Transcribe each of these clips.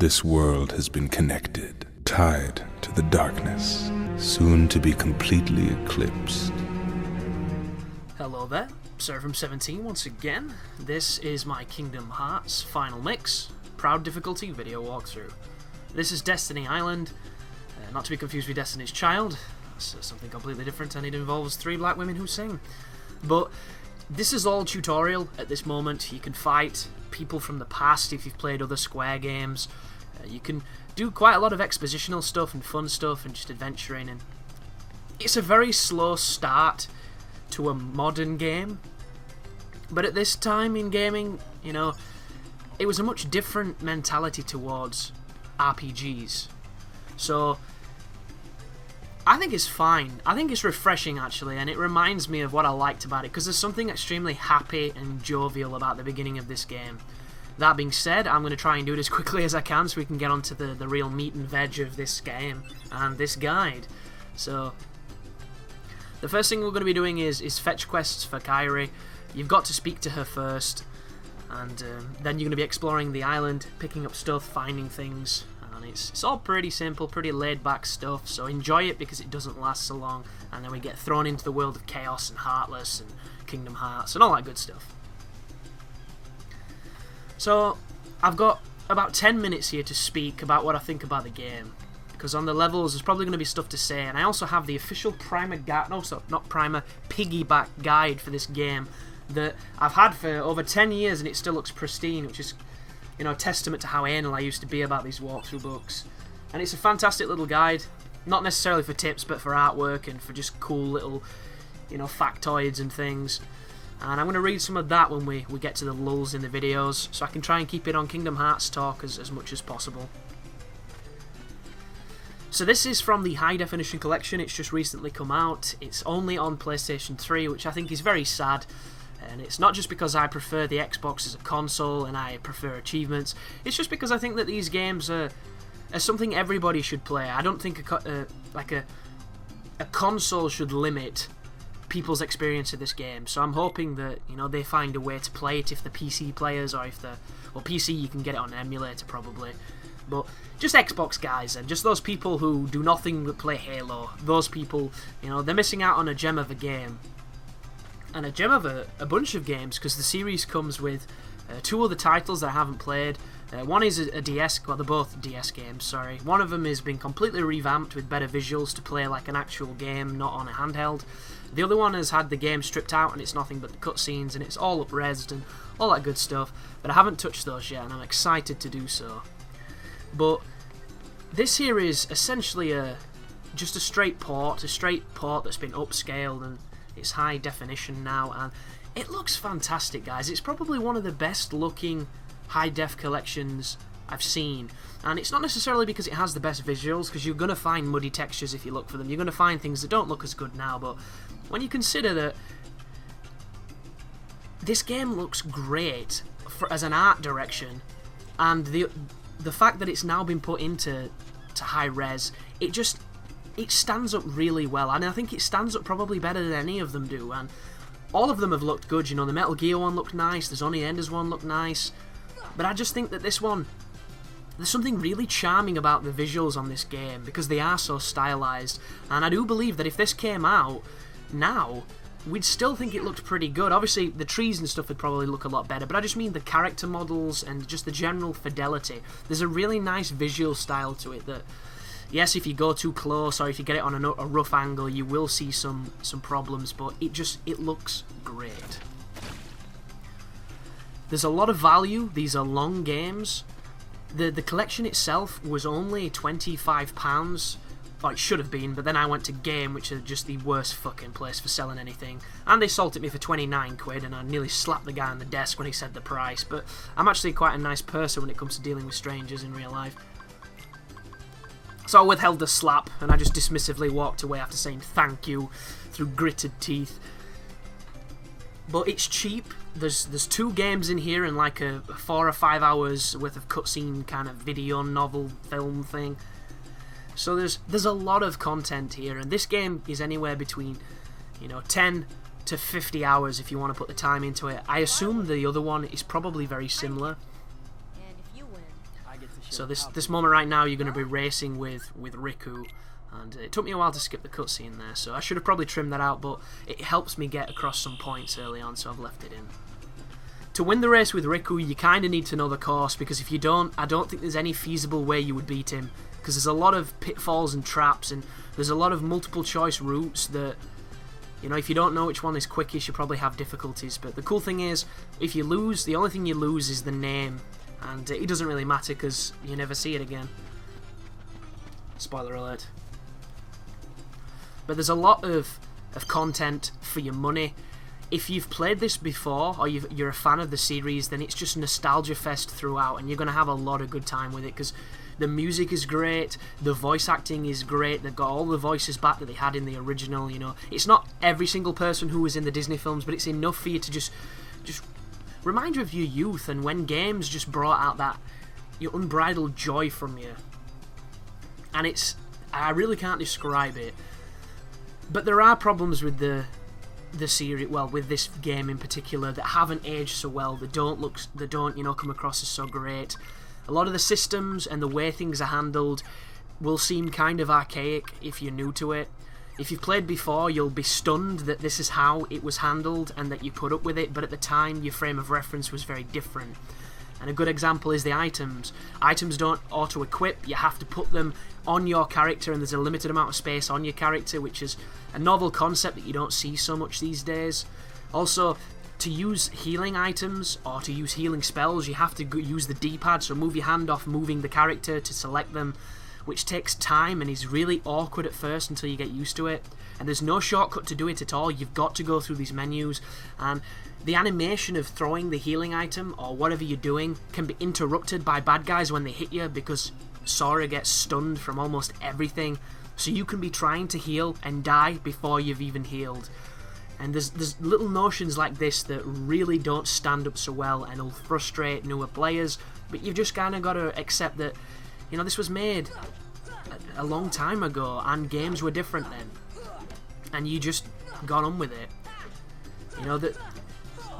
This world has been connected, tied to the darkness, soon to be completely eclipsed. Hello there, Servum17 once again. This is my Kingdom Hearts Final Mix, Proud Difficulty video walkthrough. This is Destiny Island, not to be confused with Destiny's Child. That's something completely different, and it involves 3 black women who sing. But this is all tutorial at this moment. You can fight people from the past if you've played other Square games. You can do quite a lot of expositional stuff and fun stuff and just adventuring. And it's a very slow start to a modern game. But at this time in gaming, you know, it was a much different mentality towards RPGs. So I think it's fine. I think it's refreshing, actually, and it reminds me of what I liked about it, because there's something extremely happy and jovial about the beginning of this game. That being said, I'm going to try and do it as quickly as I can so we can get onto the real meat and veg of this game and this guide. So the first thing we're going to be doing is fetch quests for Kairi. You've got to speak to her first, and then you're going to be exploring the island, picking up stuff, finding things. It's all pretty simple, pretty laid-back stuff, so enjoy it because it doesn't last so long, and then we get thrown into the world of Chaos and Heartless and Kingdom Hearts and all that good stuff. So, I've got about 10 minutes here to speak about what I think about the game, because on the levels there's probably going to be stuff to say, and I also have the official piggyback guide for this game that I've had for over 10 years and it still looks pristine, which is, you know, testament to how anal I used to be about these walkthrough books. And it's a fantastic little guide, not necessarily for tips, but for artwork and for just cool little, you know, factoids and things. And I'm going to read some of that when we get to the lulls in the videos, so I can try and keep it on Kingdom Hearts talk as much as possible. So this is from the High Definition Collection. It's just recently come out. It's only on PlayStation 3, which I think is very sad. And it's not just because I prefer the Xbox as a console and I prefer achievements. It's just because I think that these games are something everybody should play. I don't think a console should limit people's experience of this game. So I'm hoping that, you know, they find a way to play it if the PC players, or PC you can get it on an emulator probably. But just Xbox guys, and just those people who do nothing but play Halo. Those people, you know, they're missing out on a gem of a game. And a gem of a bunch of games, because the series comes with 2 other titles that I haven't played. One is a DS, well, they're both DS games, sorry. One of them has been completely revamped with better visuals to play like an actual game, not on a handheld. The other one has had the game stripped out and it's nothing but the cutscenes and it's all up-resed and all that good stuff. But I haven't touched those yet and I'm excited to do so. But this here is essentially just a straight port that's been upscaled, and it's high definition now, and it looks fantastic, guys. It's probably one of the best looking high def collections I've seen, and it's not necessarily because it has the best visuals, because you're going to find muddy textures if you look for them. You're going to find things that don't look as good now, but when you consider that this game looks great as an art direction, and the fact that it's now been put into high res, it stands up really well, and I think it stands up probably better than any of them do, and all of them have looked good. You know, the Metal Gear one looked nice, the Sony Enders one looked nice, but I just think that this one, there's something really charming about the visuals on this game, because they are so stylized, and I do believe that if this came out now, we'd still think it looked pretty good. Obviously, the trees and stuff would probably look a lot better, but I just mean the character models and just the general fidelity. There's a really nice visual style to it that, yes, if you go too close or if you get it on a rough angle, you will see some problems, but it looks great. There's a lot of value. These are long games. The collection itself was only £25. Or it should have been, but then I went to Game, which are just the worst fucking place for selling anything, and they sold it me for 29 quid, and I nearly slapped the guy on the desk when he said the price. But I'm actually quite a nice person when it comes to dealing with strangers in real life. So I withheld the slap, and I just dismissively walked away after saying thank you through gritted teeth. But it's cheap. There's 2 games in here and like a 4 or 5 hours worth of cutscene kind of video novel film thing. So there's a lot of content here, and this game is anywhere between, you know, 10 to 50 hours if you want to put the time into it. I assume the other one is probably very similar. So this moment right now, you're going to be racing with Riku, and it took me a while to skip the cutscene there, so I should have probably trimmed that out, but it helps me get across some points early on, so I've left it in. To win the race with Riku, you kind of need to know the course, because if you don't, I don't think there's any feasible way you would beat him, because there's a lot of pitfalls and traps, and there's a lot of multiple choice routes that, you know, if you don't know which one is quickest, you probably have difficulties. But the cool thing is, if you lose, the only thing you lose is the name, and it doesn't really matter because you never see it again. Spoiler alert. But there's a lot of content for your money. If you've played this before, or you're a fan of the series, then it's just nostalgia fest throughout, and you're going to have a lot of good time with it, because the music is great, the voice acting is great, they've got all the voices back that they had in the original, you know. It's not every single person who was in the Disney films, but it's enough for you to just remind you of your youth, and when games just brought out that your unbridled joy from you. And I really can't describe it. But there are problems with the series, well, with this game in particular, that haven't aged so well, that don't, you know, come across as so great. A lot of the systems and the way things are handled will seem kind of archaic if you're new to it. If you've played before, you'll be stunned that this is how it was handled and that you put up with it, but at the time your frame of reference was very different. And a good example is the items. Items don't auto-equip, you have to put them on your character, and there's a limited amount of space on your character, which is a novel concept that you don't see so much these days. Also, to use healing items or to use healing spells, you have to use the D-pad, so move your hand off moving the character to select them, which takes time and is really awkward at first until you get used to it. And there's no shortcut to do it at all, you've got to go through these menus, and the animation of throwing the healing item or whatever you're doing can be interrupted by bad guys when they hit you, because Sora gets stunned from almost everything, so you can be trying to heal and die before you've even healed. And there's little notions like this that really don't stand up so well and will frustrate newer players, but you've just kind of got to accept that, you know, this was made a long time ago and games were different then, and you just got on with it. You know, that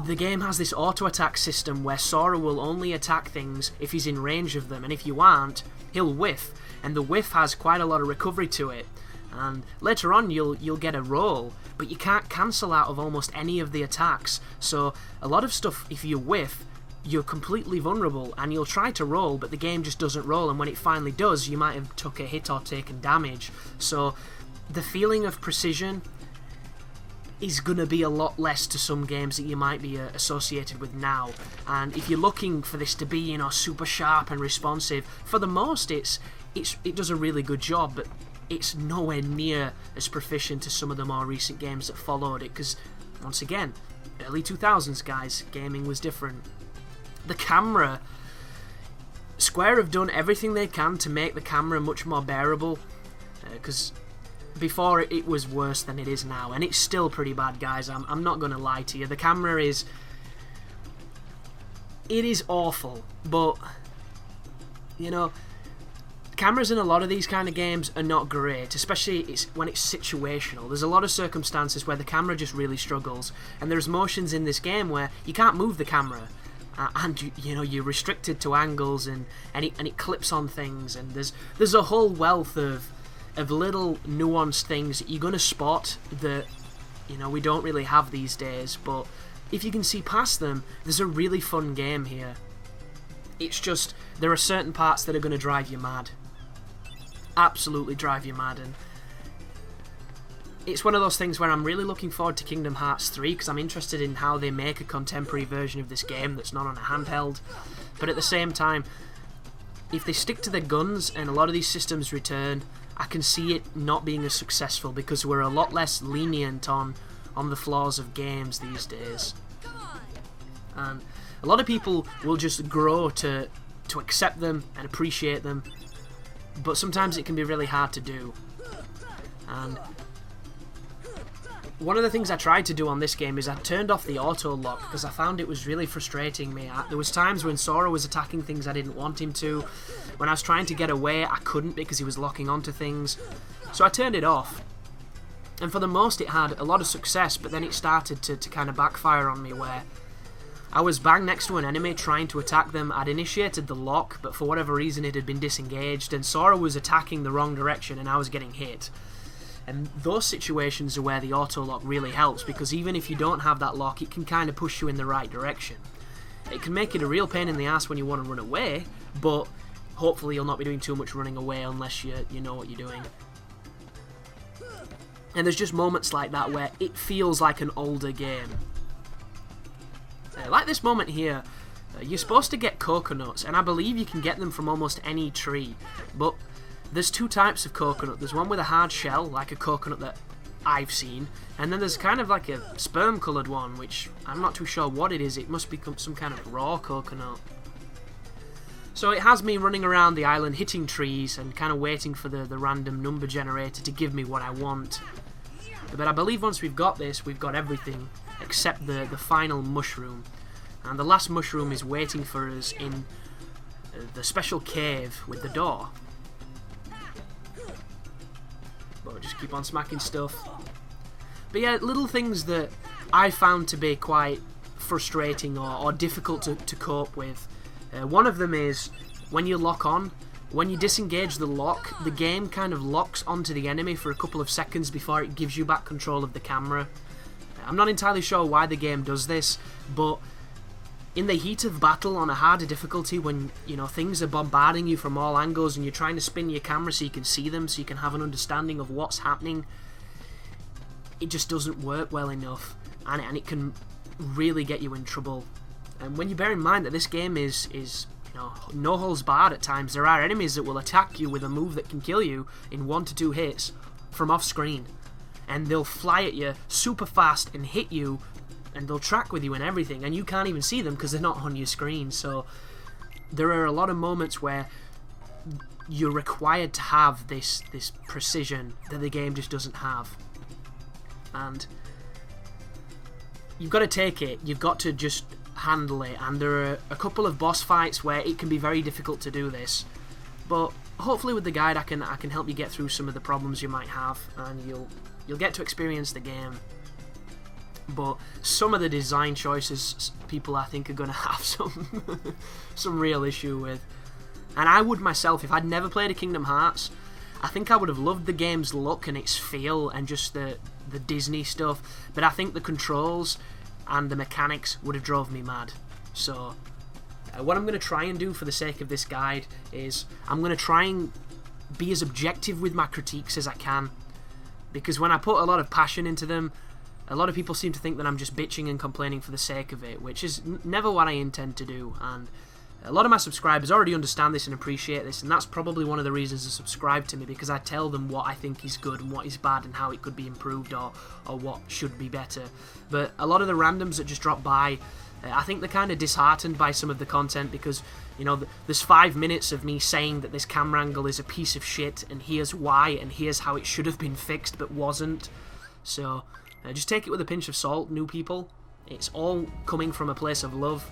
the game has this auto-attack system where Sora will only attack things if he's in range of them, and if you aren't, he'll whiff, and the whiff has quite a lot of recovery to it. And later on you'll get a roll, but you can't cancel out of almost any of the attacks, so a lot of stuff, if you whiff, you're completely vulnerable, and you'll try to roll, but the game just doesn't roll, and when it finally does, you might have took a hit or taken damage. So the feeling of precision is going to be a lot less to some games that you might be associated with now. And if you're looking for this to be, you know, super sharp and responsive, for the most it does a really good job, but it's nowhere near as proficient as some of the more recent games that followed it, because, once again, early 2000s, guys, gaming was different. The camera, Square have done everything they can to make the camera much more bearable, because before it was worse than it is now, and it's still pretty bad, guys. I'm not going to lie to you. The camera is awful, but, you know, cameras in a lot of these kind of games are not great, especially when it's situational. There's a lot of circumstances where the camera just really struggles, and there's motions in this game where you can't move the camera, and you know, you're restricted to angles, and it clips on things, and there's a whole wealth of little nuanced things that you're going to spot that, you know, we don't really have these days, but if you can see past them, there's a really fun game here. It's just, there are certain parts that are going to drive you mad. Absolutely drive you mad, and it's one of those things where I'm really looking forward to Kingdom Hearts 3, because I'm interested in how they make a contemporary version of this game that's not on a handheld, but at the same time, if they stick to their guns and a lot of these systems return, I can see it not being as successful, because we're a lot less lenient on the flaws of games these days. And a lot of people will just grow to accept them and appreciate them, but sometimes it can be really hard to do. And one of the things I tried to do on this game is I turned off the auto lock, because I found it was really frustrating me. There was times when Sora was attacking things I didn't want him to. When I was trying to get away, I couldn't because he was locking onto things. So I turned it off. And for the most, it had a lot of success, but then it started to kind of backfire on me, where I was bang next to an enemy trying to attack them. I'd initiated the lock, but for whatever reason it had been disengaged, and Sora was attacking the wrong direction and I was getting hit. And those situations are where the auto lock really helps, because even if you don't have that lock, it can kind of push you in the right direction. It can make it a real pain in the ass when you want to run away, but hopefully you'll not be doing too much running away unless you know what you're doing. And there's just moments like that where it feels like an older game. Like this moment here, you're supposed to get coconuts, and I believe you can get them from almost any tree, but there's two types of coconut. There's one with a hard shell, like a coconut that I've seen, and then there's kind of like a sperm coloured one, which I'm not too sure what it is. It must be some kind of raw coconut. So it has me running around the island hitting trees and kind of waiting for the random number generator to give me what I want. But I believe once we've got this, we've got everything except the final mushroom. And the last mushroom is waiting for us in the special cave with the door. But just keep on smacking stuff. But yeah, little things that I found to be quite frustrating or difficult to cope with. One of them is when you lock on, when you disengage the lock, the game kind of locks onto the enemy for a couple of seconds before it gives you back control of the camera. I'm not entirely sure why the game does this, but in the heat of battle on a harder difficulty, when things are bombarding you from all angles and you're trying to spin your camera so you can see them, so you can have an understanding of what's happening, it just doesn't work well enough, and it can really get you in trouble. And when you bear in mind that this game is no holds barred at times, there are enemies that will attack you with a move that can kill you in 1 to 2 hits from off screen, and they'll fly at you super fast and hit you, and they'll track with you and everything, and you can't even see them because they're not on your screen. So there are a lot of moments where you're required to have this precision that the game just doesn't have, and you've got to take it, you've got to just handle it. And there are a couple of boss fights where it can be very difficult to do this, but hopefully with the guide I can help you get through some of the problems you might have, and you'll get to experience the game. But some of the design choices people I think are going to have some real issue with. And I would myself, if I'd never played a Kingdom Hearts, I think I would have loved the game's look and its feel and just the Disney stuff, but I think the controls and the mechanics would have drove me mad. So what I'm going to try and do for the sake of this guide is I'm going to try and be as objective with my critiques as I can, because when I put a lot of passion into them, a lot of people seem to think that I'm just bitching and complaining for the sake of it, which is never what I intend to do. And a lot of my subscribers already understand this and appreciate this, and that's probably one of the reasons they subscribe to me, because I tell them what I think is good and what is bad and how it could be improved or what should be better. But a lot of the randoms that just drop by, I think they're kind of disheartened by some of the content, because there's 5 minutes of me saying that this camera angle is a piece of shit and here's why and here's how it should have been fixed but wasn't. So just take it with a pinch of salt, new people. It's all coming from a place of love.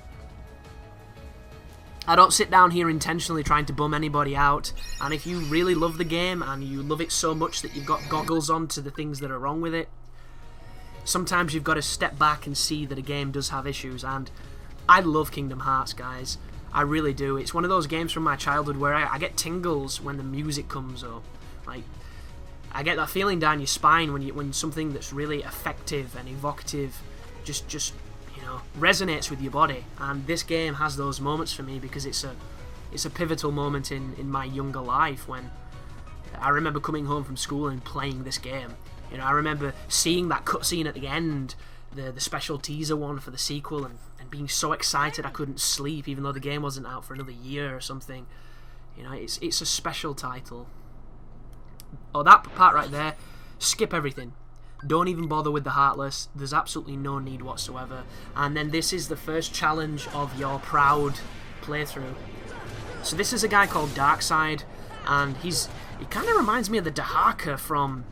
I don't sit down here intentionally trying to bum anybody out, and if you really love the game and you love it so much that you've got goggles on to the things that are wrong with it, sometimes you've got to step back and see that a game does have issues. And I love Kingdom Hearts, guys. I really do. It's one of those games from my childhood where I get tingles when the music comes up. Like, I get that feeling down your spine when something that's really effective and evocative just resonates with your body. And this game has those moments for me because it's a pivotal moment in my younger life, when I remember coming home from school and playing this game. I remember seeing that cutscene at the end, the special teaser one for the sequel, and being so excited I couldn't sleep even though the game wasn't out for another year or something. It's a special title. Oh, that part right there, skip everything. Don't even bother with the Heartless. There's absolutely no need whatsoever. And then this is the first challenge of your proud playthrough. So this is a guy called Darkseid, and he kind of reminds me of the Dahaka from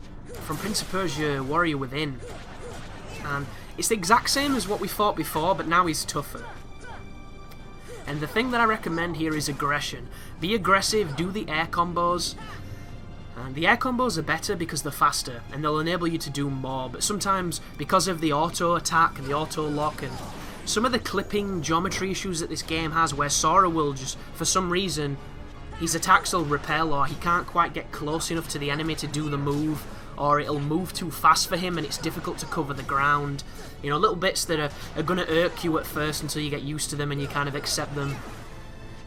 Prince of Persia Warrior Within. And it's the exact same as what we fought before, but now he's tougher. And the thing that I recommend here is aggression. Be aggressive, do the air combos. And the air combos are better because they're faster and they'll enable you to do more, but sometimes because of the auto attack and the auto lock and some of the clipping geometry issues that this game has, where Sora will just, for some reason, his attacks will repel, or he can't quite get close enough to the enemy to do the move, or it'll move too fast for him and it's difficult to cover the ground. You know, little bits that are going to irk you at first until you get used to them and you kind of accept them.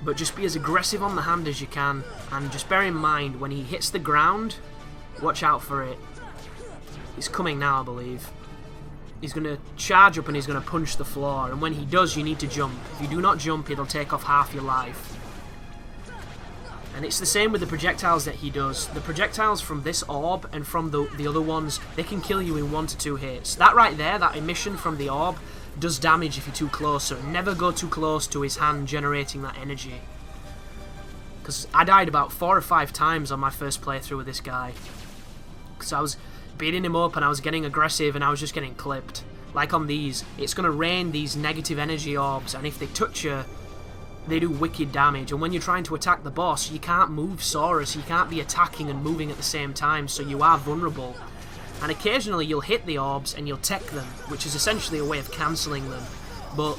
But just be as aggressive on the hand as you can, and just bear in mind, when he hits the ground, watch out for it. He's coming now, I believe. He's going to charge up and he's going to punch the floor, and when he does, you need to jump. If you do not jump, it'll take off half your life. And it's the same with the projectiles that he does. The projectiles from this orb and from the other ones, they can kill you in 1 to 2 hits. That right there, that emission from the orb, does damage if you're too close, so never go too close to his hand generating that energy. Because I died about 4 or 5 times on my first playthrough with this guy. Because I was beating him up and I was getting aggressive and I was just getting clipped. Like on these, it's going to rain these negative energy orbs, and if they touch you, they do wicked damage. And when you're trying to attack the boss, you can't move Sora, so you can't be attacking and moving at the same time, so you are vulnerable. And occasionally you'll hit the orbs and you'll tech them, which is essentially a way of cancelling them. But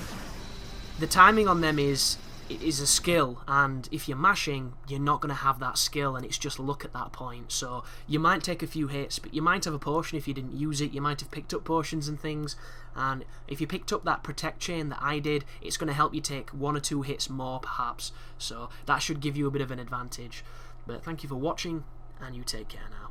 the timing on them is a skill, and if you're mashing, you're not going to have that skill, and it's just luck at that point. So you might take a few hits, but you might have a potion if you didn't use it. You might have picked up potions and things, and if you picked up that protect chain that I did, it's going to help you take 1 or 2 hits more perhaps. So that should give you a bit of an advantage. But thank you for watching, and you take care now.